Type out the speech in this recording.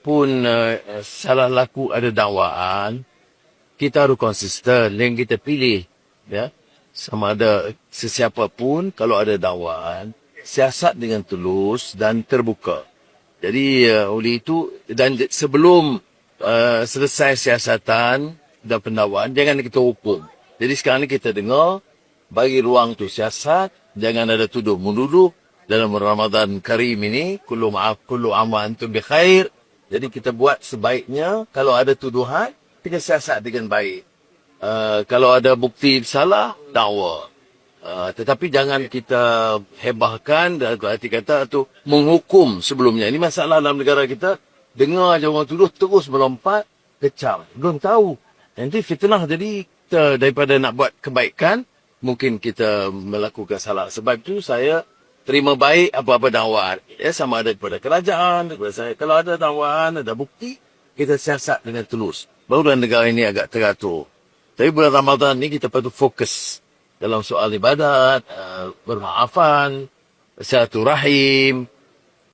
walaupun salah laku ada dakwaan, kita harus konsisten yang kita pilih. Ya, sama ada sesiapa pun kalau ada dakwaan, siasat dengan tulus dan terbuka. Jadi oleh itu, dan sebelum selesai siasatan dan pendakwaan, jangan kita hukum. Jadi sekarang ni kita dengar, bagi ruang tu siasat, jangan ada tuduh menuduh. Dalam Ramadan Karim ini, kullu aam wa antum bi khair. Jadi kita buat sebaiknya, kalau ada tuduhan, kita siasat dengan baik. Kalau ada bukti salah, dakwa. Tetapi jangan kita hebahkan dan arti kata tu menghukum sebelumnya. Ini masalah dalam negara kita. Dengar je orang tuduh, terus melompat, kecam. Belum tahu. Nanti fitnah. Jadi kita, daripada nak buat kebaikan, mungkin kita melakukan salah. Sebab itu saya terima baik apa-apa dakwaan. Ya, sama ada daripada kerajaan, daripada saya. Kalau ada dakwaan, ada bukti, kita siasat dengan tulus. Barulah negara ini agak teratur. Tapi bulan Ramadan ni kita patut fokus dalam soal ibadat, bermaafan, silaturahim,